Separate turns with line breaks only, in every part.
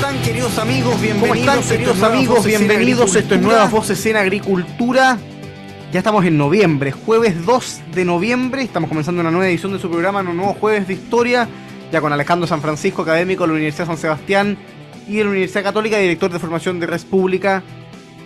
están, queridos amigos? Bienvenidos. Esto es Nuevas Voces en Agricultura. Ya estamos en noviembre, jueves 2 de noviembre. Estamos comenzando una nueva edición de su programa, un nuevo jueves de historia. Ya con Alejandro San Francisco, académico de la Universidad San Sebastián y de la Universidad Católica, director de formación de Res Pública.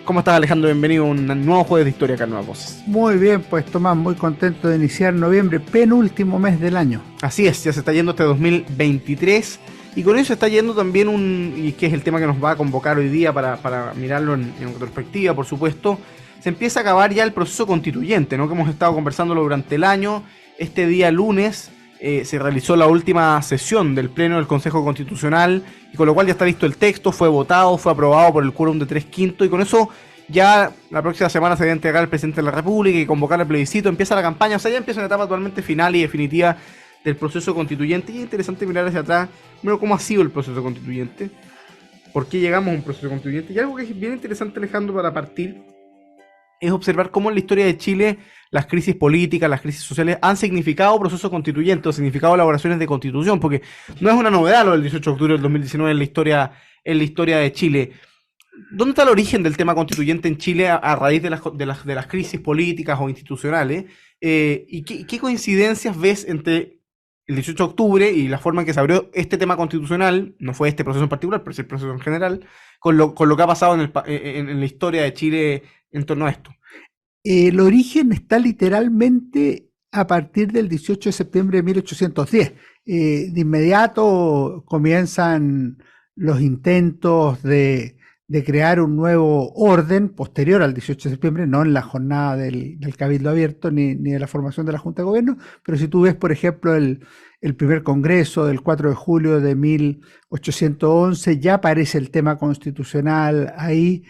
¿Cómo estás, Alejandro? Bienvenido a un nuevo jueves de historia acá en Nuevas Voces.
Muy bien, pues Tomás, muy contento de iniciar noviembre, penúltimo mes del año.
Así es, ya se está yendo este 2023 y con eso se está yendo también y que es el tema que nos va a convocar hoy día para mirarlo en retrospectiva, por supuesto. Se empieza a acabar ya el proceso constituyente, ¿no? Que hemos estado conversándolo durante el año. Este día lunes se realizó la última sesión del Pleno del Consejo Constitucional, y con lo cual ya está listo el texto, fue votado, fue aprobado por el quórum de 3/5, y con eso ya la próxima semana se debe entregar al presidente de la República y convocar el plebiscito, empieza la campaña, o sea, ya empieza una etapa totalmente final y definitiva del proceso constituyente. Y es interesante mirar hacia atrás, primero cómo ha sido el proceso constituyente, por qué llegamos a un proceso constituyente, y algo que es bien interesante, Alejandro, para partir, es observar cómo en la historia de Chile las crisis políticas, las crisis sociales han significado procesos constituyentes, han significado elaboraciones de constitución, porque no es una novedad lo del 18 de octubre del 2019 en la historia de Chile. ¿Dónde está el origen del tema constituyente en Chile a raíz de las crisis políticas o institucionales? ¿Y qué coincidencias ves entre el 18 de octubre y la forma en que se abrió este tema constitucional, no fue este proceso en particular, pero es el proceso en general, con lo que ha pasado en la historia de Chile en torno a esto?
El origen está literalmente a partir del 18 de septiembre de 1810. De inmediato comienzan los intentos de crear un nuevo orden posterior al 18 de septiembre, no en la jornada del Cabildo Abierto ni de la formación de la Junta de Gobierno, pero si tú ves, por ejemplo, el primer congreso del 4 de julio de 1811, ya aparece el tema constitucional ahí,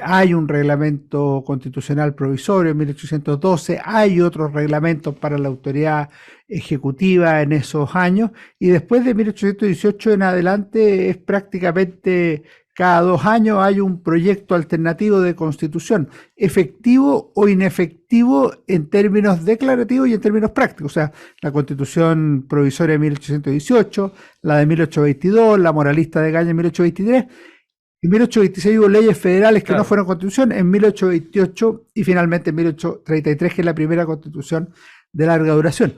hay un reglamento constitucional provisorio en 1812, hay otros reglamentos para la autoridad ejecutiva en esos años, y después de 1818 en adelante es prácticamente cada 2 años hay un proyecto alternativo de constitución, efectivo o inefectivo en términos declarativos y en términos prácticos. O sea, la constitución provisoria de 1818, la de 1822, la moralista de Gaña en 1823. En 1826 hubo leyes federales que no fueron constitución, en 1828 y finalmente en 1833, que es la primera constitución de larga duración.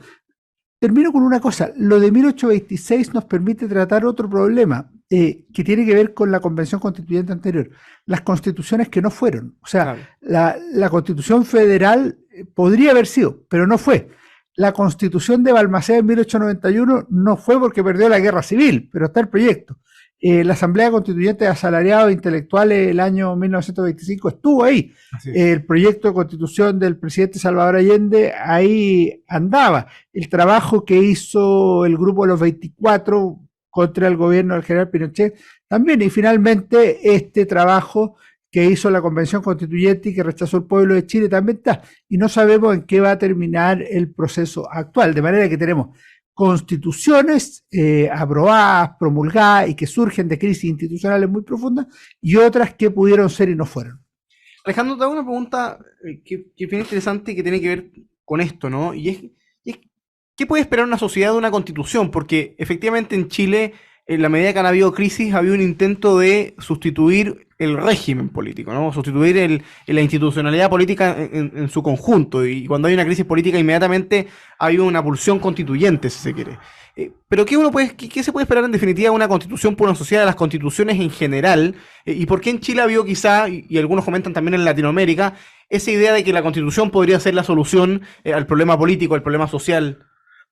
Termino con una cosa, lo de 1826 nos permite tratar otro problema que tiene que ver con la convención constituyente anterior, las constituciones que no fueron. O sea, la constitución federal podría haber sido, pero no fue. La constitución de Balmaceda en 1891 no fue porque perdió la guerra civil, pero está el proyecto. La Asamblea Constituyente de Asalariados Intelectuales el año 1925 estuvo ahí. El proyecto de constitución del presidente Salvador Allende ahí andaba. El trabajo que hizo el grupo de los 24 contra el gobierno del general Pinochet también. Y finalmente este trabajo que hizo la Convención Constituyente y que rechazó el pueblo de Chile también está. Y no sabemos en qué va a terminar el proceso actual. De manera que tenemos constituciones aprobadas, promulgadas y que surgen de crisis institucionales muy profundas, y otras que pudieron ser y no fueron.
Alejandro, te hago una pregunta que es bien interesante y que tiene que ver con esto, ¿no? Y es ¿qué puede esperar una sociedad de una constitución? Porque efectivamente en Chile, en la medida que han habido crisis, ha habido un intento de sustituir el régimen político, ¿no? Sustituir la institucionalidad política en su conjunto, y cuando hay una crisis política inmediatamente hay una pulsión constituyente, si se quiere. Pero ¿qué se puede esperar en definitiva de una constitución por una sociedad, de las constituciones en general? ¿Y por qué en Chile ha habido quizá, y algunos comentan también en Latinoamérica, esa idea de que la constitución podría ser la solución al problema político, al problema social?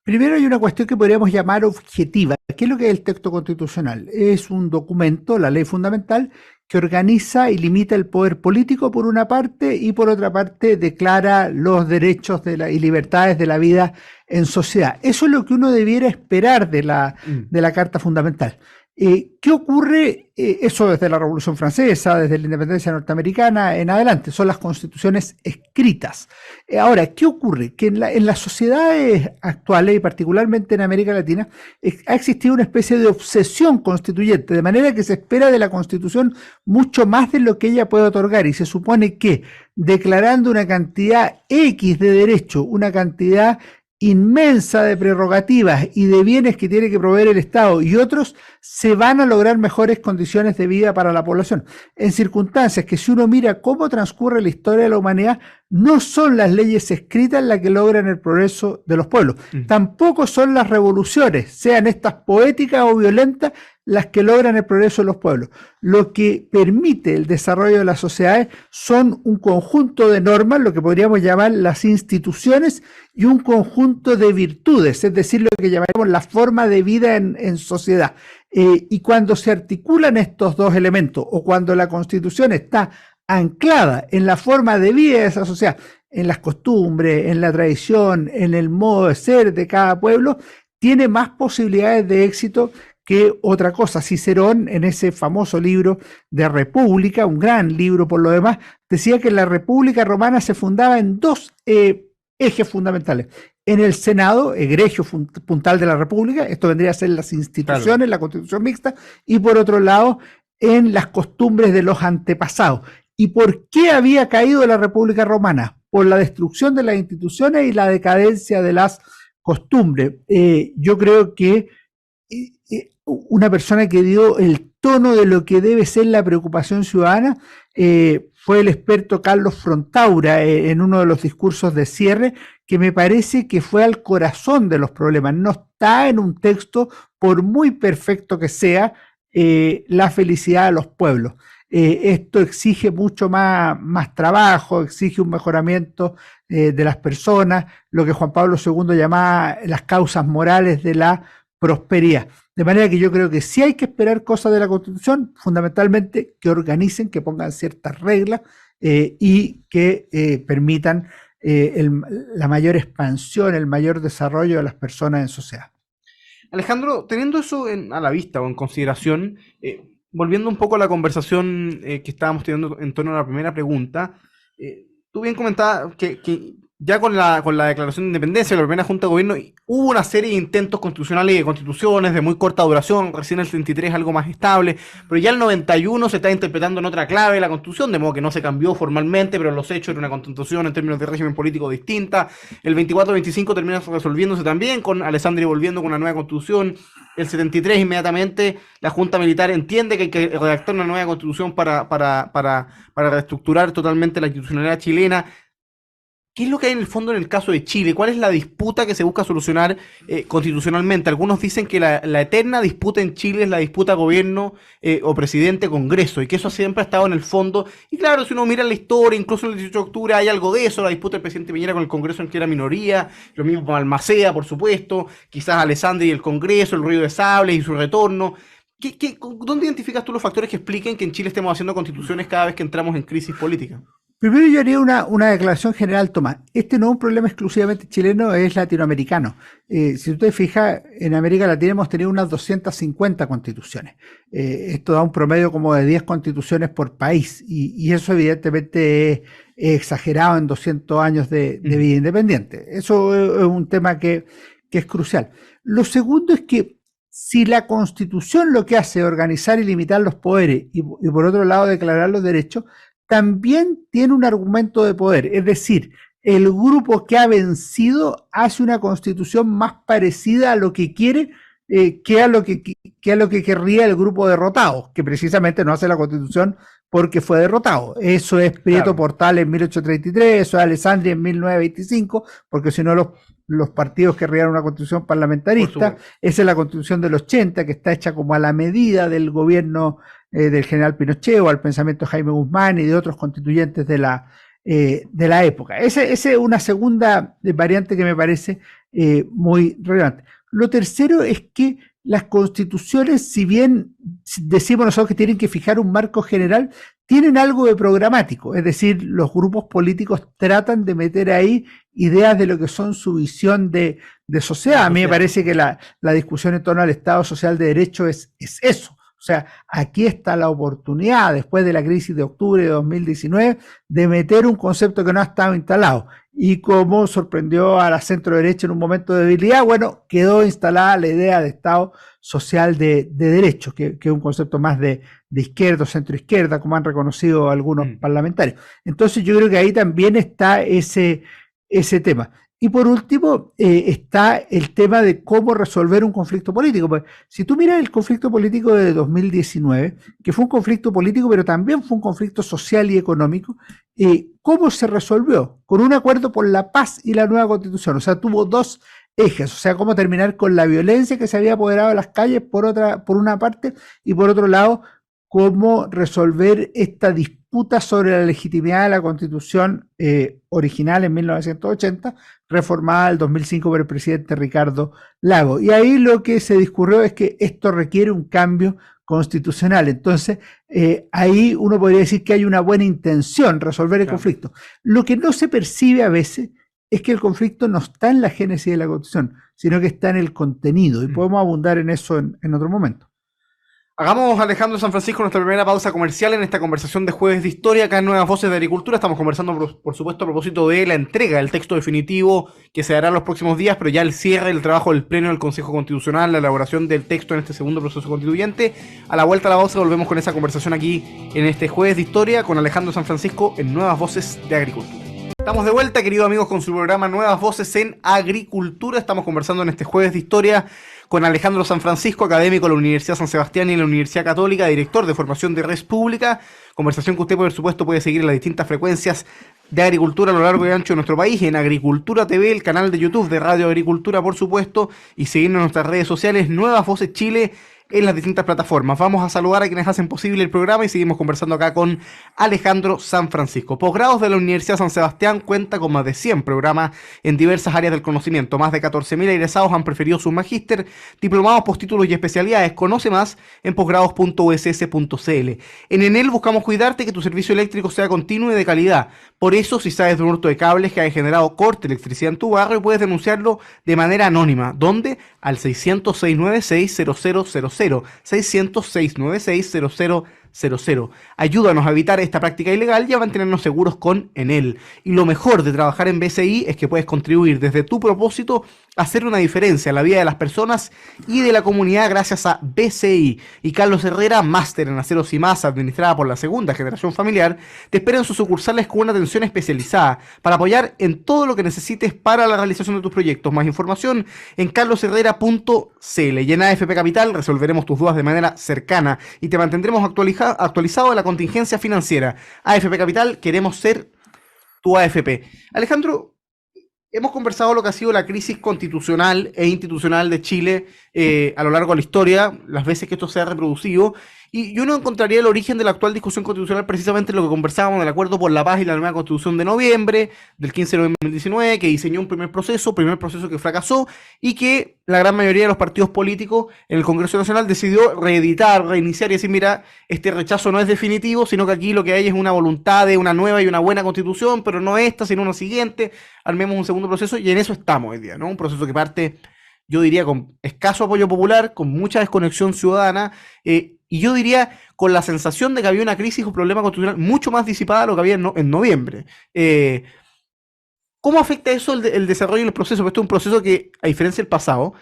Primero hay una cuestión que podríamos llamar objetiva. ¿Qué es lo que es el texto constitucional? Es un documento, la ley fundamental, que organiza y limita el poder político por una parte y por otra parte declara los derechos y libertades de la vida en sociedad. Eso es lo que uno debiera esperar de la Carta Fundamental. ¿Qué ocurre? Eso desde la Revolución Francesa, desde la independencia norteamericana en adelante, son las constituciones escritas. Ahora, ¿qué ocurre? Que en las sociedades actuales, y particularmente en América Latina, ha existido una especie de obsesión constituyente, de manera que se espera de la Constitución mucho más de lo que ella puede otorgar, y se supone que declarando una cantidad X de derechos, una cantidad inmensa de prerrogativas y de bienes que tiene que proveer el Estado y otros, se van a lograr mejores condiciones de vida para la población. En circunstancias que, si uno mira cómo transcurre la historia de la humanidad, no son las leyes escritas las que logran el progreso de los pueblos. Tampoco son las revoluciones, sean estas poéticas o violentas, las que logran el progreso de los pueblos. Lo que permite el desarrollo de las sociedades son un conjunto de normas, lo que podríamos llamar las instituciones, y un conjunto de virtudes, es decir, lo que llamaremos la forma de vida en sociedad. Y cuando se articulan estos dos elementos, o cuando la Constitución está anclada en la forma de vida de esa sociedad, en las costumbres, en la tradición, en el modo de ser de cada pueblo, tiene más posibilidades de éxito que otra cosa. Cicerón, en ese famoso libro de República, un gran libro por lo demás, decía que la República Romana se fundaba en dos ejes fundamentales. En el Senado, egregio puntal de la República, esto vendría a ser las instituciones, claro, la Constitución mixta, y por otro lado, en las costumbres de los antepasados. ¿Y por qué había caído la República Romana? Por la destrucción de las instituciones y la decadencia de las costumbres. Yo creo que una persona que dio el tono de lo que debe ser la preocupación ciudadana fue el experto Carlos Frontaura, en uno de los discursos de cierre, que me parece que fue al corazón de los problemas. No está en un texto, por muy perfecto que sea, la felicidad de los pueblos. Esto exige mucho más trabajo, exige un mejoramiento de las personas, lo que Juan Pablo II llamaba las causas morales de la prosperidad. De manera que yo creo que sí hay que esperar cosas de la Constitución, fundamentalmente que organicen, que pongan ciertas reglas y que permitan la mayor expansión, el mayor desarrollo de las personas en sociedad.
Alejandro, teniendo eso a la vista o en consideración, volviendo un poco a la conversación que estábamos teniendo en torno a la primera pregunta, tú bien comentabas que ya con la declaración de independencia de la primera Junta de Gobierno hubo una serie de intentos constitucionales y de constituciones de muy corta duración, recién el 33 algo más estable, pero ya el 91 se está interpretando en otra clave la Constitución, de modo que no se cambió formalmente, pero en los hechos era una Constitución en términos de régimen político distinta. El 24-25 termina resolviéndose también, con Alessandri volviendo con una nueva Constitución. El 73 inmediatamente la Junta Militar entiende que hay que redactar una nueva Constitución para reestructurar totalmente la institucionalidad chilena. ¿Qué es lo que hay en el fondo en el caso de Chile? ¿Cuál es la disputa que se busca solucionar constitucionalmente? Algunos dicen que la eterna disputa en Chile es la disputa gobierno o presidente-congreso, y que eso siempre ha estado en el fondo. Y claro, si uno mira la historia, incluso en el 18 de octubre hay algo de eso, la disputa del presidente Piñera con el Congreso en que era minoría, lo mismo con Balmaceda, por supuesto, quizás Alessandri y el Congreso, el ruido de sables y su retorno. ¿Dónde identificas tú los factores que expliquen que en Chile estemos haciendo constituciones cada vez que entramos en crisis política?
Primero yo haría una declaración general, Tomás. Este no es un problema exclusivamente chileno, es latinoamericano. Si usted fija, en América Latina hemos tenido unas 250 constituciones. Esto da un promedio como de 10 constituciones por país, y eso evidentemente es exagerado en 200 años de vida independiente. Eso es un tema que es crucial. Lo segundo es que si la Constitución lo que hace es organizar y limitar los poderes y por otro lado declarar los derechos, también tiene un argumento de poder, es decir, el grupo que ha vencido hace una constitución más parecida a lo que quiere que a lo que querría el grupo derrotado, que precisamente no hace la constitución porque fue derrotado. Eso es Prieto, claro, Portal en 1833, eso es Alessandri en 1925, porque si no los partidos querrían una constitución parlamentarista. Esa es la constitución del 80, que está hecha como a la medida del gobierno del general Pinochet o al pensamiento de Jaime Guzmán y de otros constituyentes de la época. Esa es una segunda variante que me parece muy relevante. Lo tercero es que las constituciones, si bien decimos nosotros que tienen que fijar un marco general, tienen algo de programático, es decir, los grupos políticos tratan de meter ahí ideas de lo que son su visión de sociedad. A mí me parece que la discusión en torno al Estado Social de Derecho es eso. O sea, aquí está la oportunidad, después de la crisis de octubre de 2019, de meter un concepto que no ha estado instalado. Y como sorprendió a la centro derecha en un momento de debilidad, bueno, quedó instalada la idea de Estado Social de Derecho, que es un concepto más de izquierda o centro-izquierda, como han reconocido algunos parlamentarios. Entonces yo creo que ahí también está ese tema. Y por último, está el tema de cómo resolver un conflicto político. Pues, si tú miras el conflicto político de 2019, que fue un conflicto político, pero también fue un conflicto social y económico, ¿cómo se resolvió? Con un acuerdo por la paz y la nueva constitución. O sea, tuvo dos ejes, o sea, cómo terminar con la violencia que se había apoderado de las calles por una parte, y por otro lado, cómo resolver esta disputa sobre la legitimidad de la constitución original en 1980, reformada en el 2005 por el presidente Ricardo Lagos. Y ahí lo que se discurrió es que esto requiere un cambio constitucional. Entonces, ahí uno podría decir que hay una buena intención, resolver el conflicto. Lo que no se percibe a veces es que el conflicto no está en la génesis de la Constitución, sino que está en el contenido, y podemos abundar en eso en otro momento.
Hagamos, Alejandro San Francisco, nuestra primera pausa comercial en esta conversación de Jueves de Historia, acá en Nuevas Voces de Agricultura. Estamos conversando, por supuesto, a propósito de la entrega del texto definitivo que se dará en los próximos días, pero ya el cierre del trabajo del Pleno del Consejo Constitucional, la elaboración del texto en este segundo proceso constituyente. A la vuelta a la pausa volvemos con esa conversación aquí en este Jueves de Historia con Alejandro San Francisco en Nuevas Voces de Agricultura. Estamos de vuelta, queridos amigos, con su programa Nuevas Voces en Agricultura. Estamos conversando en este Jueves de Historia con Alejandro San Francisco, académico de la Universidad San Sebastián y la Universidad Católica, director de formación de Res Pública. Conversación que usted, por supuesto, puede seguir en las distintas frecuencias de agricultura a lo largo y ancho de nuestro país, en Agricultura TV, el canal de YouTube de Radio Agricultura, por supuesto, y seguirnos en nuestras redes sociales, Nuevas Voces Chile, en las distintas plataformas. Vamos a saludar a quienes hacen posible el programa y seguimos conversando acá con Alejandro San Francisco. Posgrados de la Universidad San Sebastián cuenta con más de 100 programas en diversas áreas del conocimiento. Más de 14.000 egresados han preferido su magíster, diplomados, postítulos y especialidades. Conoce más en posgrados.uss.cl. En Enel buscamos cuidarte, que tu servicio eléctrico sea continuo y de calidad. Por eso, si sabes de un hurto de cables que haya generado corte de electricidad en tu barrio, puedes denunciarlo de manera anónima. ¿Dónde? Al 600-696-0000. 600-696-0000. Ayúdanos a evitar esta práctica ilegal y a mantenernos seguros con Enel. Y lo mejor de trabajar en BCI es que puedes contribuir desde tu propósito a hacer una diferencia en la vida de las personas y de la comunidad gracias a BCI. Y Carlos Herrera, máster en aceros y más, administrada por la segunda generación familiar, te espera en sus sucursales con una atención especializada para apoyar en todo lo que necesites para la realización de tus proyectos. Más información en carlosherrera.cl. Y en AFP Capital resolveremos tus dudas de manera cercana y te mantendremos actualizado de la contingencia financiera. AFP Capital, queremos ser tu AFP. Alejandro, hemos conversado lo que ha sido la crisis constitucional e institucional de Chile a lo largo de la historia, las veces que esto se ha reproducido, y yo no encontraría el origen de la actual discusión constitucional precisamente en lo que conversábamos del Acuerdo por la Paz y la nueva Constitución de noviembre, del 15 de noviembre de 2019, que diseñó un primer proceso que fracasó y que la gran mayoría de los partidos políticos en el Congreso Nacional decidió reeditar, reiniciar y decir, mira, este rechazo no es definitivo, sino que aquí lo que hay es una voluntad de una nueva y una buena Constitución, pero no esta, sino una siguiente, armemos un segundo proceso y en eso estamos hoy día, ¿no? Un proceso que parte, yo diría, con escaso apoyo popular, con mucha desconexión ciudadana, y yo diría con la sensación de que había una crisis o problema constitucional mucho más disipada de lo que había en noviembre. ¿Cómo afecta eso el desarrollo del proceso? Porque esto es un proceso que, a diferencia del pasado,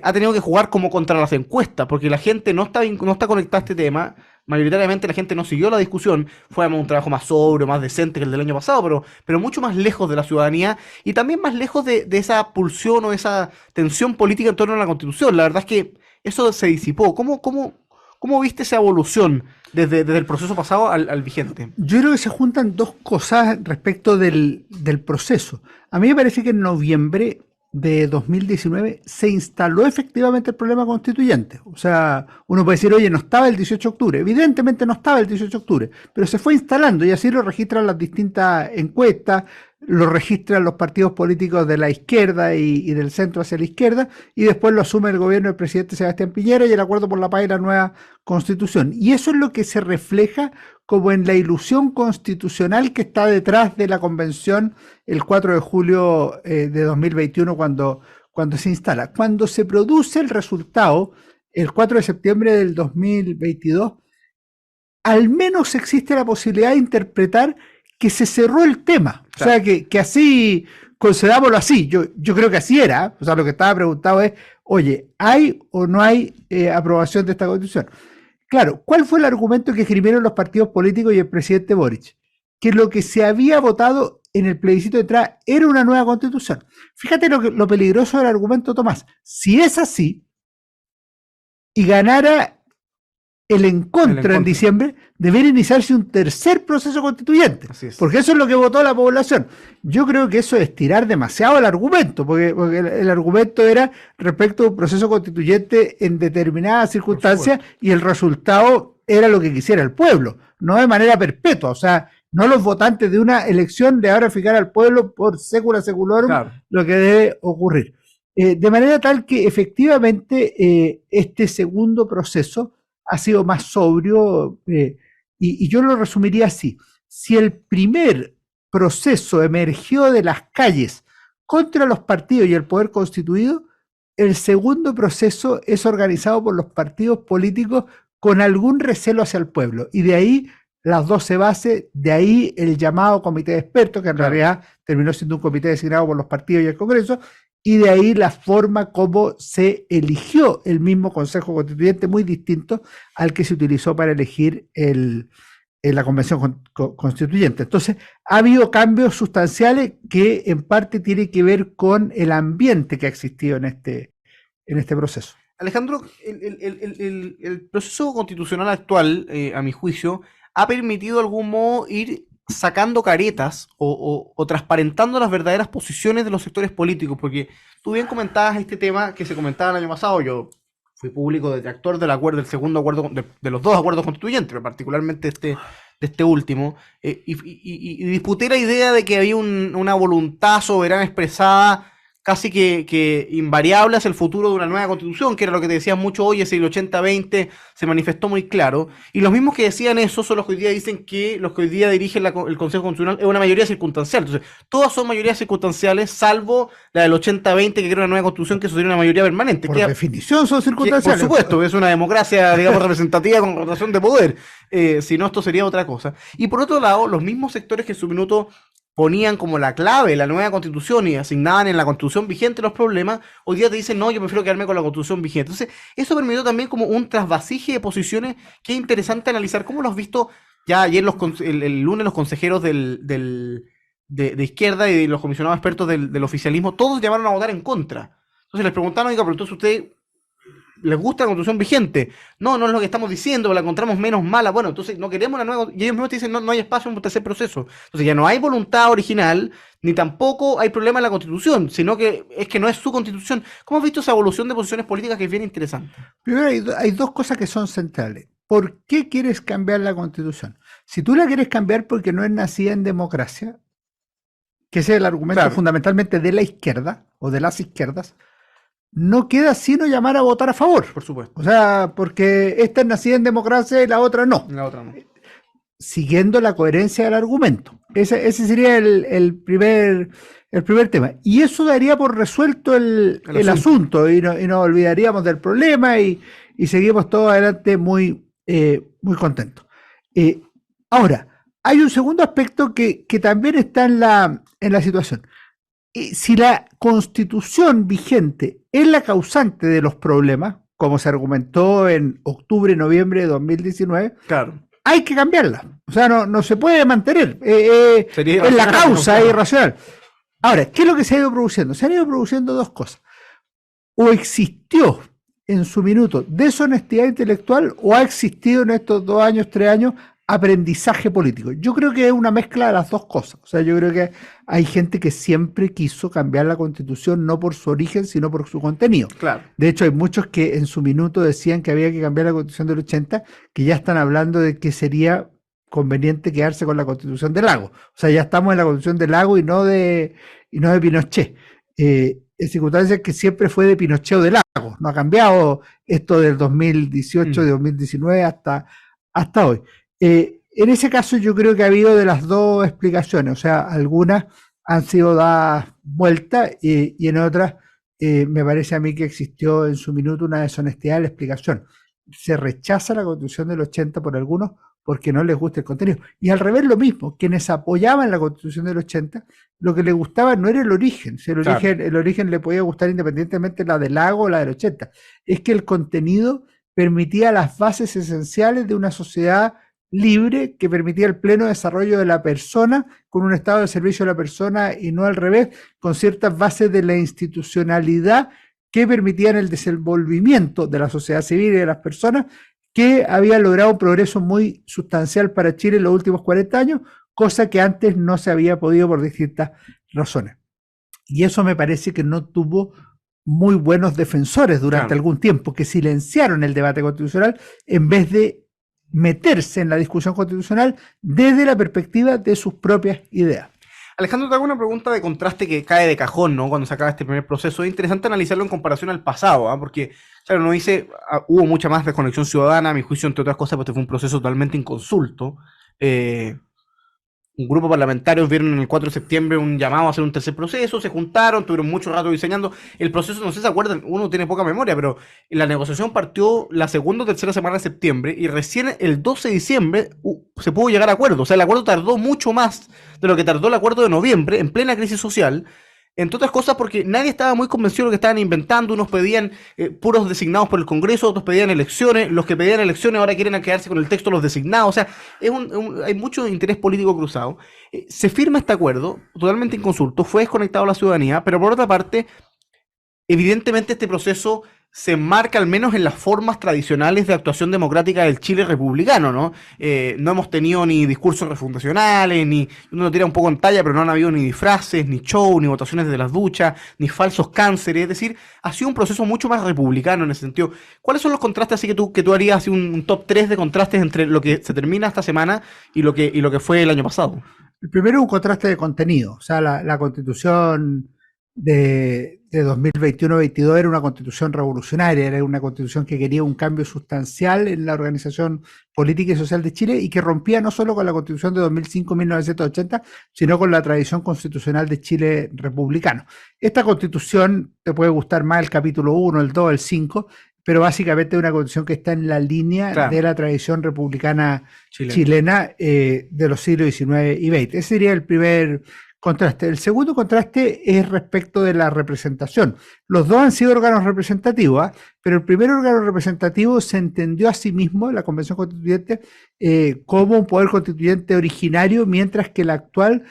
ha tenido que jugar como contra las encuestas, porque la gente no está conectada a este tema. Mayoritariamente la gente no siguió la discusión, fue un trabajo más sobrio, más decente que el del año pasado, pero mucho más lejos de la ciudadanía y también más lejos de esa pulsión o esa tensión política en torno a la Constitución. La verdad es que eso se disipó. ¿Cómo viste esa evolución desde el proceso pasado al vigente?
Yo creo que se juntan dos cosas respecto del proceso. A mí me parece que en noviembre de 2019 se instaló efectivamente el problema constituyente. O sea, uno puede decir, oye, no estaba el 18 de octubre. Evidentemente no estaba el 18 de octubre, pero se fue instalando y así lo registran las distintas encuestas, lo registran los partidos políticos de la izquierda y del centro hacia la izquierda, y después lo asume el gobierno del presidente Sebastián Piñera y el Acuerdo por la Paz y la nueva Constitución. Y eso es lo que se refleja como en la ilusión constitucional que está detrás de la convención el 4 de julio de 2021 cuando se instala. Cuando se produce el resultado el 4 de septiembre del 2022, al menos existe la posibilidad de interpretar que se cerró el tema. Claro. O sea, que así, considerámoslo así, yo creo que así era. O sea, lo que estaba preguntado es, oye, ¿hay o no hay aprobación de esta Constitución? Claro, ¿cuál fue el argumento que esgrimieron los partidos políticos y el presidente Boric? Que lo que se había votado en el plebiscito de entrada era una nueva constitución. Fíjate lo peligroso del argumento, Tomás. Si es así, y ganara el en contra en diciembre, debería iniciarse un tercer proceso constituyente. Porque eso es lo que votó la población. Yo creo que eso es tirar demasiado el argumento, porque el argumento era respecto a un proceso constituyente en determinadas circunstancias y el resultado era lo que quisiera el pueblo, no de manera perpetua. O sea, no los votantes de una elección de ahora fijar al pueblo por secula seculorum, claro, lo que debe ocurrir. De manera tal que efectivamente este segundo proceso ha sido más sobrio, y yo lo resumiría así. Si el primer proceso emergió de las calles contra los partidos y el poder constituido, el segundo proceso es organizado por los partidos políticos con algún recelo hacia el pueblo, y de ahí las 12 bases, de ahí el llamado comité de expertos, que en realidad terminó siendo un comité designado por los partidos y el Congreso, y de ahí la forma como se eligió el mismo Consejo Constituyente, muy distinto al que se utilizó para elegir la Convención Constituyente. Entonces, ha habido cambios sustanciales que en parte tienen que ver con el ambiente que ha existido en este proceso.
Alejandro, el proceso constitucional actual, a mi juicio, ha permitido de algún modo ir sacando caretas o transparentando las verdaderas posiciones de los sectores políticos, porque tú bien comentabas este tema que se comentaba el año pasado. Yo fui público detractor del segundo acuerdo, de los dos acuerdos constituyentes, pero particularmente de este último, y disputé la idea de que había una voluntad soberana expresada casi que invariable hacia el futuro de una nueva constitución, que era lo que te decían mucho hoy, ese el 80-20 se manifestó muy claro, y los mismos que decían eso son los que hoy día dicen que los que hoy día dirigen el Consejo Constitucional es una mayoría circunstancial. Entonces, todas son mayorías circunstanciales, salvo la del 80-20, que crea una nueva constitución que sería una mayoría permanente.
Por definición son circunstanciales.
Por supuesto, es una democracia, digamos, representativa con rotación de poder. Si no, esto sería otra cosa. Y por otro lado, los mismos sectores que en su minuto ponían como la clave la nueva constitución y asignaban en la constitución vigente los problemas, hoy día te dicen, no, yo prefiero quedarme con la constitución vigente. Entonces, eso permitió también como un trasvasije de posiciones que es interesante analizar. ¿Cómo lo has visto ya ayer, el lunes, los consejeros de izquierda y los comisionados expertos del oficialismo, todos llamaron a votar en contra? Entonces les preguntaron, oiga, pero entonces usted les gusta la constitución vigente. No es lo que estamos diciendo, la encontramos menos mala. Bueno, entonces no queremos la nueva. Y ellos mismos te dicen, no hay espacio en un tercer proceso. Entonces ya no hay voluntad original, ni tampoco hay problema en la constitución, sino que no es su constitución. ¿Cómo has visto esa evolución de posiciones políticas que es bien interesante?
Primero, hay dos cosas que son centrales. ¿Por qué quieres cambiar la constitución? Si tú la quieres cambiar porque no es nacida en democracia, que ese es el argumento fundamentalmente de la izquierda o de las izquierdas, no queda sino llamar a votar a favor.
Por supuesto.
O sea, porque esta es nacida en democracia y la otra no. Siguiendo la coherencia del argumento. Ese sería el primer tema. Y eso daría por resuelto el asunto y nos olvidaríamos del problema y seguimos todos adelante muy contentos. Ahora, hay un segundo aspecto que también está en la situación. Si la constitución vigente es la causante de los problemas, como se argumentó en octubre y noviembre de 2019,
claro,
hay que cambiarla. O sea, no se puede mantener. Es la causa, es irracional. Ahora, ¿qué es lo que se ha ido produciendo? Se han ido produciendo dos cosas. O existió en su minuto deshonestidad intelectual, o ha existido en estos 2 años, 3 años, aprendizaje político. Yo creo que es una mezcla de las dos cosas. O sea, yo creo que hay gente que siempre quiso cambiar la constitución no por su origen, sino por su contenido.
Claro.
De hecho, hay muchos que en su minuto decían que había que cambiar la constitución del 80, que ya están hablando de que sería conveniente quedarse con la constitución de Lagos. O sea, ya estamos en la constitución de Lagos y no de Pinochet. En circunstancias que siempre fue de Pinochet o de Lagos. No ha cambiado esto del 2018, de 2019 hasta hoy. En ese caso yo creo que ha habido de las dos explicaciones, o sea, algunas han sido dadas vuelta y en otras me parece a mí que existió en su minuto una deshonestidad de la explicación. Se rechaza la constitución del 80 por algunos porque no les gusta el contenido. Y al revés lo mismo, quienes apoyaban la constitución del 80, lo que les gustaba no era el origen, si el origen le podía gustar independientemente la del Lago o la del 80, es que el contenido permitía las bases esenciales de una sociedad libre que permitía el pleno desarrollo de la persona con un estado de servicio a la persona y no al revés, con ciertas bases de la institucionalidad que permitían el desenvolvimiento de la sociedad civil y de las personas, que había logrado un progreso muy sustancial para Chile en los últimos 40 años, cosa que antes no se había podido por distintas razones. Y eso me parece que no tuvo muy buenos defensores durante algún tiempo, que silenciaron el debate constitucional en vez de meterse en la discusión constitucional desde la perspectiva de sus propias ideas.
Alejandro, te hago una pregunta de contraste que cae de cajón, ¿no? Cuando se acaba este primer proceso. Es interesante analizarlo en comparación al pasado, ¿eh? Porque, claro, uno dice, hubo mucha más desconexión ciudadana, a mi juicio, entre otras cosas, porque fue un proceso totalmente inconsulto. Un grupo parlamentario vieron el 4 de septiembre un llamado a hacer un tercer proceso, se juntaron, tuvieron mucho rato diseñando el proceso, no sé si se acuerdan, uno tiene poca memoria, pero la negociación partió la segunda o tercera semana de septiembre y recién el 12 de diciembre se pudo llegar a acuerdo. O sea, el acuerdo tardó mucho más de lo que tardó el acuerdo de noviembre, en plena crisis social. Entre otras cosas porque nadie estaba muy convencido de lo que estaban inventando. Unos pedían puros designados por el Congreso, otros pedían elecciones. Los que pedían elecciones ahora quieren quedarse con el texto de los designados. O sea, hay mucho interés político cruzado. Se firma este acuerdo, totalmente inconsulto, fue desconectado a la ciudadanía, pero por otra parte, evidentemente este proceso se enmarca al menos en las formas tradicionales de actuación democrática del Chile republicano, ¿no? No hemos tenido ni discursos refundacionales, ni uno lo tira un poco en talla, pero no han habido ni disfraces, ni show, ni votaciones desde las duchas, ni falsos cánceres. Es decir, ha sido un proceso mucho más republicano en ese sentido. ¿Cuáles son los contrastes así que tú harías así un top 3 de contrastes entre lo que se termina esta semana y lo que fue el año pasado?
El primero es un contraste de contenido. O sea, la Constitución de 2021-22 era una constitución revolucionaria, era una constitución que quería un cambio sustancial en la organización política y social de Chile y que rompía no solo con la constitución de 2005-1980, sino con la tradición constitucional de Chile republicano. Esta constitución, te puede gustar más el capítulo 1, el 2, el 5, pero básicamente es una constitución que está en la línea de la tradición republicana chilena de los siglos XIX y XX. Ese sería el primer contraste. El segundo contraste es respecto de la representación. Los dos han sido órganos representativos, pero el primer órgano representativo se entendió a sí mismo, la Convención Constituyente, como un poder constituyente originario, mientras que el actual,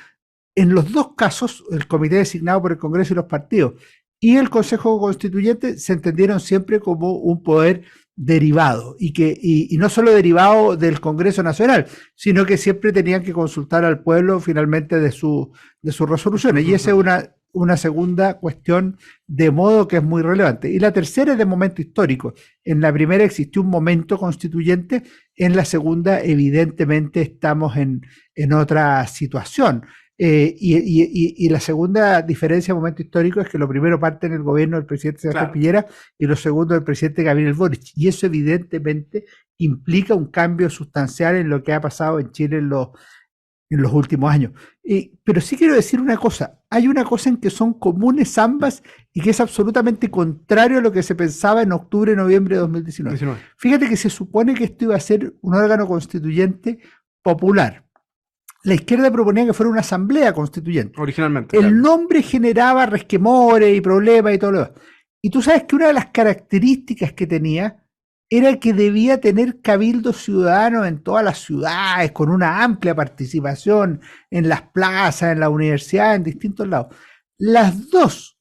en los dos casos, el comité designado por el Congreso y los partidos y el Consejo Constituyente se entendieron siempre como un poder derivado, y no solo derivado del Congreso Nacional, sino que siempre tenían que consultar al pueblo finalmente de sus resoluciones. Y esa es una segunda cuestión de modo que es muy relevante. Y la tercera es de momento histórico. En la primera existió un momento constituyente, en la segunda evidentemente estamos en otra situación. Y la segunda diferencia de momento histórico es que lo primero parte en el gobierno del presidente Sebastián Piñera y lo segundo del presidente Gabriel Boric. Y eso evidentemente implica un cambio sustancial en lo que ha pasado en Chile en los últimos años. Pero sí quiero decir una cosa. Hay una cosa en que son comunes ambas y que es absolutamente contrario a lo que se pensaba en octubre y noviembre de 2019. Fíjate que se supone que esto iba a ser un órgano constituyente popular. La izquierda proponía que fuera una asamblea constituyente.
Originalmente.
El nombre generaba resquemores y problemas y todo lo demás. Y tú sabes que una de las características que tenía era que debía tener cabildo ciudadano en todas las ciudades, con una amplia participación en las plazas, en la universidad, en distintos lados. Las dos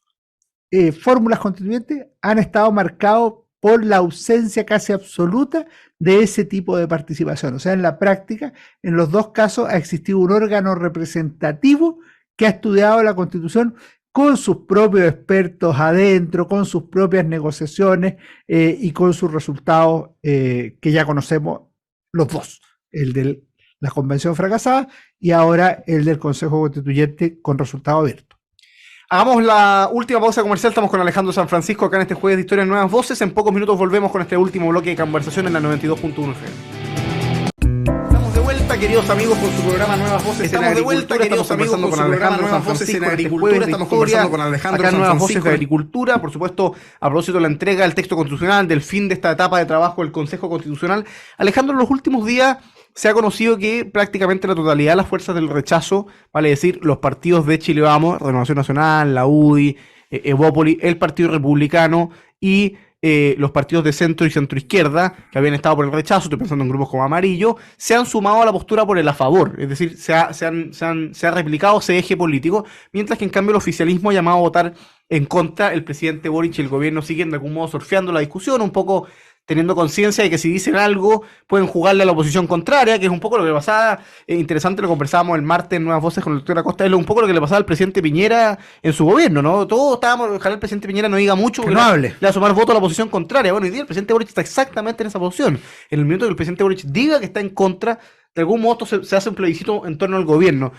fórmulas constituyentes han estado marcadas por la ausencia casi absoluta de ese tipo de participación. O sea, en la práctica, en los dos casos ha existido un órgano representativo que ha estudiado la Constitución con sus propios expertos adentro, con sus propias negociaciones y con sus resultados que ya conocemos los dos, el de la Convención fracasada y ahora el del Consejo Constituyente con resultado abierto.
Hagamos la última pausa comercial. Estamos con Alejandro San Francisco acá en este jueves de Historias Nuevas Voces. En pocos minutos volvemos con este último bloque de conversación en la 92.1 FM. Estamos de vuelta, queridos amigos, con su programa Nuevas Voces. Estamos de vuelta, queridos amigos, con su programa Nuevas Voces en Agricultura. Estamos conversando con Alejandro San Francisco. Nuevas Voces de Agricultura, por supuesto, a propósito de la entrega del texto constitucional, del fin de esta etapa de trabajo del Consejo Constitucional. Alejandro, en los últimos días se ha conocido que prácticamente la totalidad de las fuerzas del rechazo, vale decir, los partidos de Chile Vamos, Renovación Nacional, la UDI, Evópoli, el Partido Republicano y los partidos de centro y centroizquierda, que habían estado por el rechazo, estoy pensando en grupos como Amarillo, se han sumado a la postura por el a favor, es decir, se ha replicado ese eje político, mientras que en cambio el oficialismo ha llamado a votar en contra. El presidente Boric y el gobierno siguen de algún modo surfeando la discusión, un poco teniendo conciencia de que si dicen algo pueden jugarle a la oposición contraria, que es un poco lo que pasaba, interesante, lo conversábamos el martes en Nuevas Voces con el doctor Acosta, es un poco lo que le pasaba al presidente Piñera en su gobierno, ¿no? Todos estábamos, ojalá el presidente Piñera no diga mucho,
que no hable,
le va a sumar voto a la oposición contraria. Bueno, hoy día el presidente Boric está exactamente en esa posición. En el momento que el presidente Boric diga que está en contra, de algún modo se hace un plebiscito en torno al gobierno.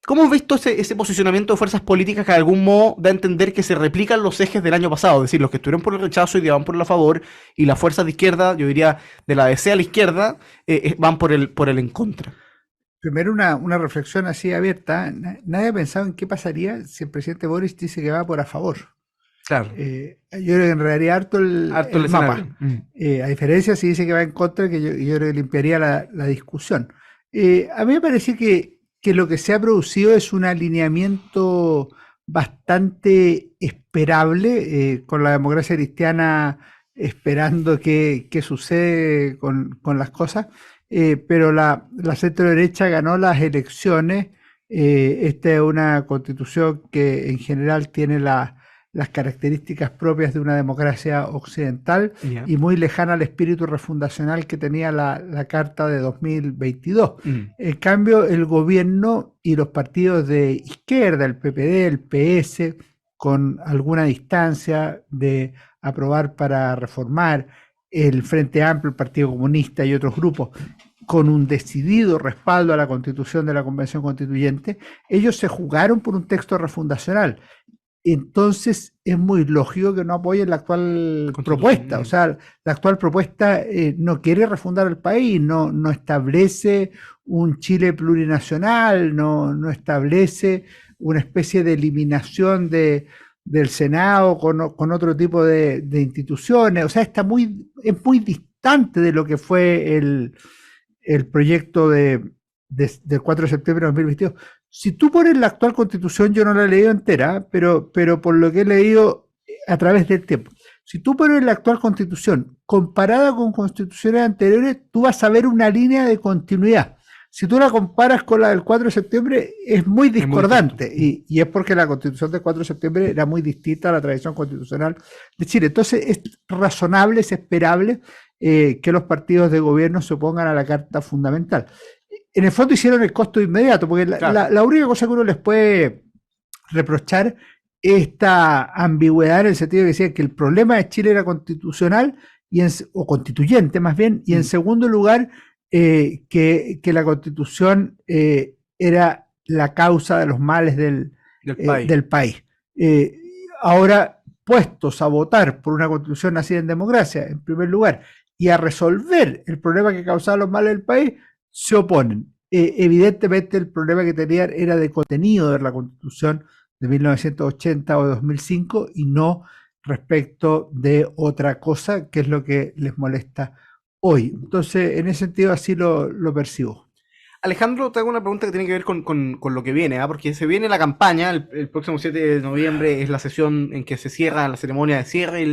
¿Cómo has visto ese posicionamiento de fuerzas políticas que de algún modo da a entender que se replican los ejes del año pasado? Es decir, los que estuvieron por el rechazo y van por el a favor, y las fuerzas de izquierda, yo diría de la DC a la izquierda, van por el en contra.
Primero una reflexión así abierta. Nadie ha pensado en qué pasaría si el presidente Boris dice que va por a favor. Claro. Yo creo que enredaría harto el mapa. A diferencia si dice que va en contra, que yo creo que limpiaría la discusión. A mí me parece que lo que se ha producido es un alineamiento bastante esperable, con la democracia cristiana esperando qué sucede con las cosas, pero la centro derecha ganó las elecciones. Esta es una constitución que en general tiene las características propias de una democracia occidental, y muy lejana al espíritu refundacional que tenía la Carta de 2022. En cambio, el gobierno y los partidos de izquierda, el PPD, el PS, con alguna distancia de aprobar para reformar, el Frente Amplio, el Partido Comunista y otros grupos, con un decidido respaldo a la Constitución de la Convención Constituyente, ellos se jugaron por un texto refundacional. Entonces es muy lógico que no apoyen la actual propuesta. O sea, la actual propuesta no quiere refundar el país, no establece un Chile plurinacional, no establece una especie de eliminación del Senado con otro tipo de instituciones. O sea, es muy distante de lo que fue el proyecto del 4 de septiembre de 2022. Si tú pones la actual constitución, yo no la he leído entera, pero por lo que he leído a través del tiempo, si tú pones la actual constitución comparada con constituciones anteriores, tú vas a ver una línea de continuidad. Si tú la comparas con la del 4 de septiembre, es muy discordante, y es porque la constitución del 4 de septiembre era muy distinta a la tradición constitucional de Chile. Entonces es razonable, es esperable que los partidos de gobierno se opongan a la Carta Fundamental. En el fondo hicieron el costo inmediato, porque la única cosa que uno les puede reprochar es esta ambigüedad, en el sentido de que decían que el problema de Chile era constitucional o constituyente más bien, y en segundo lugar que la Constitución era la causa de los males del país. Ahora, puestos a votar por una Constitución nacida en democracia, en primer lugar, y a resolver el problema que causaba los males del país, se oponen. Evidentemente el problema que tenían era de contenido de la Constitución de 1980 o de 2005, y no respecto de otra cosa, que es lo que les molesta hoy. Entonces, en ese sentido así lo percibo.
Alejandro, te hago una pregunta que tiene que ver con lo que viene, porque se viene la campaña, el próximo 7 de noviembre es la sesión en que se cierra la ceremonia de cierre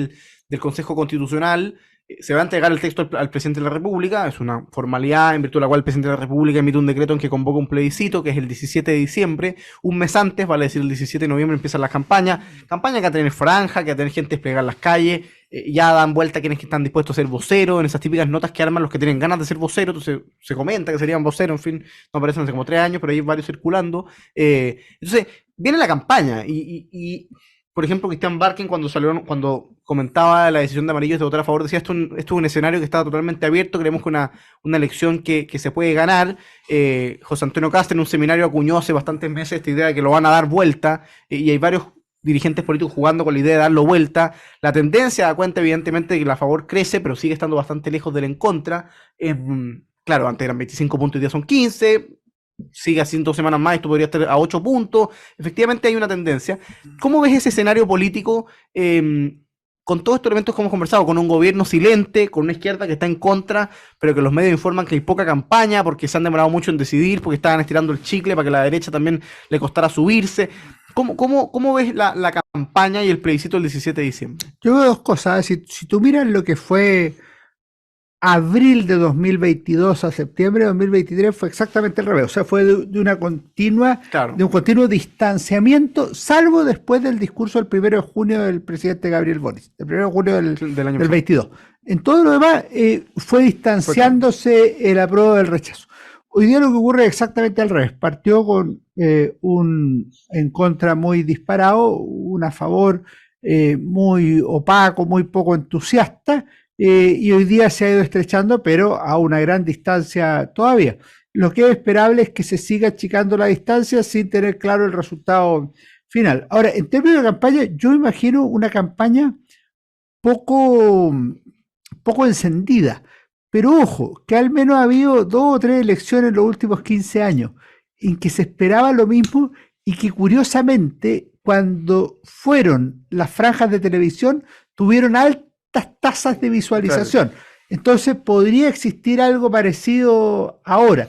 del Consejo Constitucional. Se va a entregar el texto al presidente de la República, es una formalidad en virtud de la cual el presidente de la República emite un decreto en que convoca un plebiscito, que es el 17 de diciembre, un mes antes, vale decir el 17 de noviembre empiezan las campañas que va a tener franja, que va a tener gente desplegada en las calles, ya dan vuelta quienes que están dispuestos a ser voceros, en esas típicas notas que arman los que tienen ganas de ser voceros, entonces se comenta que serían voceros, en fin, no aparecen hace como 3 años, pero hay varios circulando. Entonces, viene la campaña, y por ejemplo, Cristian Barken, cuando comentaba la decisión de Amarillo de votar a favor, decía esto es un escenario que está totalmente abierto, creemos que una elección que se puede ganar. José Antonio Kast en un seminario acuñó hace bastantes meses esta idea de que lo van a dar vuelta, y hay varios dirigentes políticos jugando con la idea de darlo vuelta. La tendencia da cuenta evidentemente de que la a favor crece, pero sigue estando bastante lejos del en contra. Claro, antes eran 25 puntos y ya son 15, sigue así 2 semanas más, esto podría estar a 8 puntos. Efectivamente hay una tendencia. ¿Cómo ves ese escenario político con todos estos elementos que hemos conversado, con un gobierno silente, con una izquierda que está en contra, pero que los medios informan que hay poca campaña porque se han demorado mucho en decidir, porque estaban estirando el chicle para que la derecha también le costara subirse? ¿Cómo ves la campaña y el plebiscito del 17 de diciembre?
Yo veo dos cosas. Si tú miras lo que fue abril de 2022 a septiembre de 2023, fue exactamente al revés. O sea, fue de una continua,
Claro.
de un continuo distanciamiento, salvo después del discurso del 1 de junio del presidente Gabriel Boric, el 1 de junio
Del año
del 22. En todo lo demás fue distanciándose el apruebo del rechazo. Hoy día lo que ocurre es exactamente al revés. Partió con un en contra muy disparado, un a favor muy opaco, muy poco entusiasta, y hoy día se ha ido estrechando, pero a una gran distancia todavía. Lo que es esperable es que se siga achicando la distancia sin tener claro el resultado final. Ahora, en términos de campaña, yo imagino una campaña poco, poco encendida. Pero ojo, que al menos ha habido 2 o 3 elecciones en los últimos 15 años en que se esperaba lo mismo y que curiosamente cuando fueron las franjas de televisión tuvieron altas tasas de visualización. Claro. Entonces podría existir algo parecido ahora.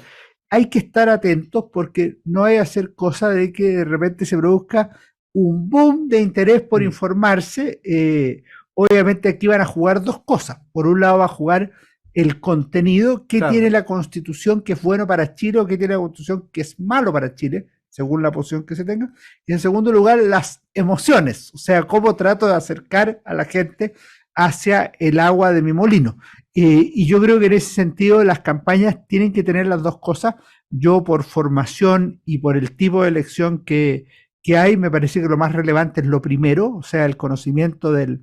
Hay que estar atentos porque no hay que hacer cosa de que de repente se produzca un boom de interés por informarse. Obviamente aquí van a jugar dos cosas. Por un lado va a jugar el contenido, qué claro. tiene la Constitución que es bueno para Chile o qué tiene la Constitución que es malo para Chile, según la posición que se tenga. Y en segundo lugar, las emociones, o sea, cómo trato de acercar a la gente hacia el agua de mi molino. Y yo creo que en ese sentido las campañas tienen que tener las dos cosas. Yo por formación y por el tipo de elección que hay, me parece que lo más relevante es lo primero, o sea, el conocimiento del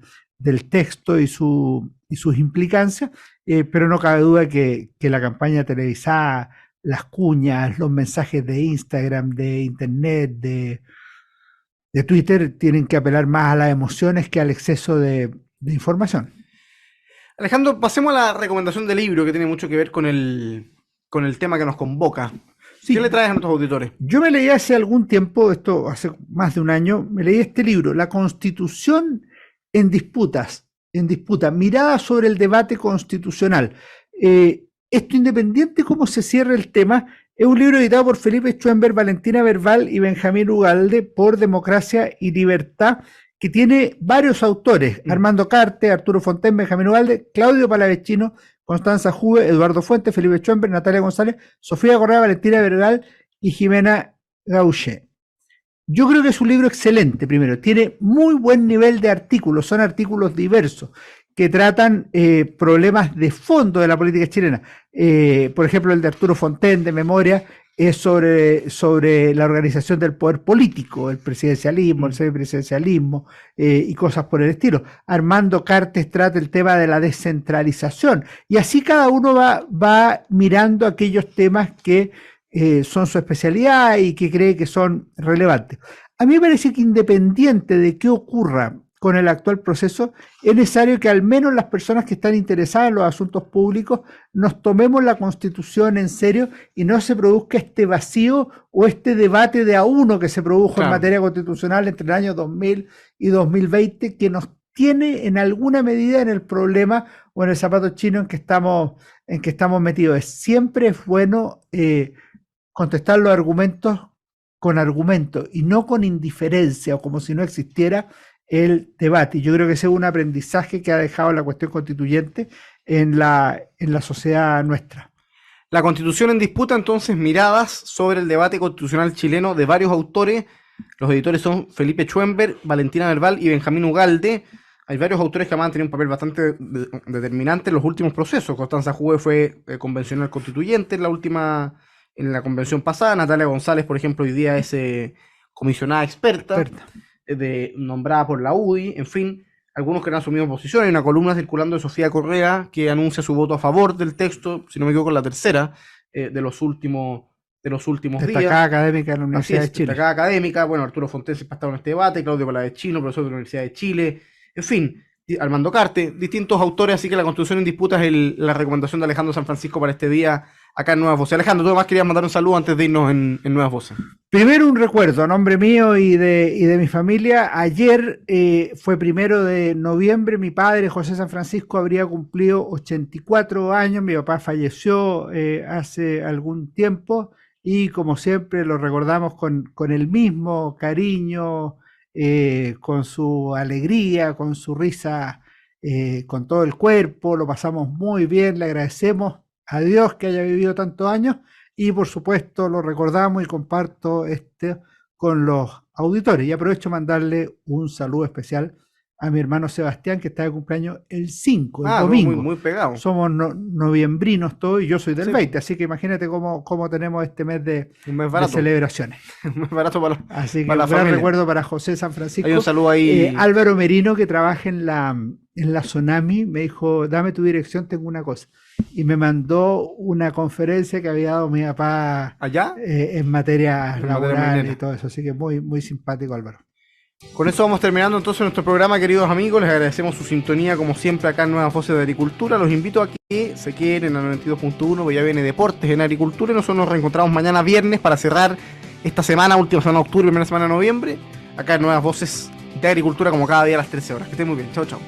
texto y sus implicancias, pero no cabe duda que la campaña televisada, las cuñas, los mensajes de Instagram, de Internet, de Twitter, tienen que apelar más a las emociones que al exceso de información.
Alejandro, pasemos a la recomendación del libro que tiene mucho que ver con el tema que nos convoca. Sí. ¿Qué le traes a nuestros auditores?
Yo me leí hace algún tiempo, esto hace más de un año, me leí este libro, La Constitución en disputa, mirada sobre el debate constitucional. Esto independiente cómo se cierra el tema, es un libro editado por Felipe Schwember, Valentina Verbal y Benjamín Ugalde por Democracia y Libertad, que tiene varios autores, Armando Carte, Arturo Fontaine, Benjamín Ugalde, Claudio Palavecino, Constanza Juve, Eduardo Fuentes, Felipe Schwember, Natalia González, Sofía Correa, Valentina Verbal y Jimena Gauché. Yo creo que es un libro excelente, primero, tiene muy buen nivel de artículos, son artículos diversos que tratan problemas de fondo de la política chilena. Por ejemplo, el de Arturo Fontaine, de memoria, es sobre la organización del poder político, el presidencialismo, el semipresidencialismo y cosas por el estilo. Armando Cartes trata el tema de la descentralización y así cada uno va mirando aquellos temas que son su especialidad y que cree que son relevantes. A mí me parece que independiente de qué ocurra con el actual proceso, es necesario que al menos las personas que están interesadas en los asuntos públicos nos tomemos la Constitución en serio y no se produzca este vacío o este debate de a uno que se produjo en materia constitucional entre el año 2000 y 2020, que nos tiene en alguna medida en el problema o en el zapato chino en que estamos metidos. Siempre es bueno contestar los argumentos con argumentos y no con indiferencia o como si no existiera el debate. Yo creo que ese es un aprendizaje que ha dejado la cuestión constituyente en la sociedad nuestra.
La Constitución en disputa, entonces, miradas sobre el debate constitucional chileno de varios autores. Los editores son Felipe Schwember, Valentina Verbal y Benjamín Ugalde. Hay varios autores que además han tenido un papel bastante determinante en los últimos procesos. Constanza Juve fue convencional constituyente en la convención pasada. Natalia González, por ejemplo, hoy día es comisionada experta. Nombrada por la UDI, en fin, algunos que han asumido posición. Hay una columna circulando de Sofía Correa que anuncia su voto a favor del texto, si no me equivoco, la tercera de los últimos días.
Destacada académica en la Universidad de Chile.
Destacada académica, bueno, Arturo Fontes ha estado en este debate, Claudio Palavecino, profesor de la Universidad de Chile, en fin, Armando Carte, distintos autores, así que la Constitución en disputa es la recomendación de Alejandro San Francisco para este día acá en Nuevas Voces. Alejandro, tú además querías mandar un saludo antes de irnos en Nuevas Voces.
Primero un recuerdo a nombre mío y de mi familia. Ayer fue 1 de noviembre, mi padre José San Francisco habría cumplido 84 años, mi papá falleció hace algún tiempo y como siempre lo recordamos con el mismo cariño, con su alegría, con su risa, con todo el cuerpo, lo pasamos muy bien, le agradecemos a Dios que haya vivido tantos años y por supuesto lo recordamos y comparto con los auditores. Y aprovecho mandarle un saludo especial a mi hermano Sebastián, que está de cumpleaños el 5, el domingo.
Muy pegado.
Somos noviembrinos todos y yo soy del
Sí.
20, así que imagínate cómo tenemos este mes de
barato.
celebraciones.
Un mes barato para
Así que
para
un
la
gran
familia.
recuerdo para José San Francisco.
Hay un saludo ahí.
Álvaro Merino, que trabaja en la Tsunami, me dijo, dame tu dirección, tengo una cosa. Y me mandó una conferencia que había dado mi papá
¿Allá?
en materia
En
laboral
materia minera.
y todo eso. Así que muy simpático, Álvaro.
Con eso vamos terminando entonces nuestro programa, queridos amigos. Les agradecemos su sintonía, como siempre, acá en Nuevas Voces de Agricultura. Los invito a que se queden en la 92.1, porque ya viene Deportes en Agricultura. Y nosotros nos reencontramos mañana viernes para cerrar esta semana, última semana de octubre, primera semana de noviembre, acá en Nuevas Voces de Agricultura, como cada día a las 13 horas. Que estén muy bien. Chao, chao.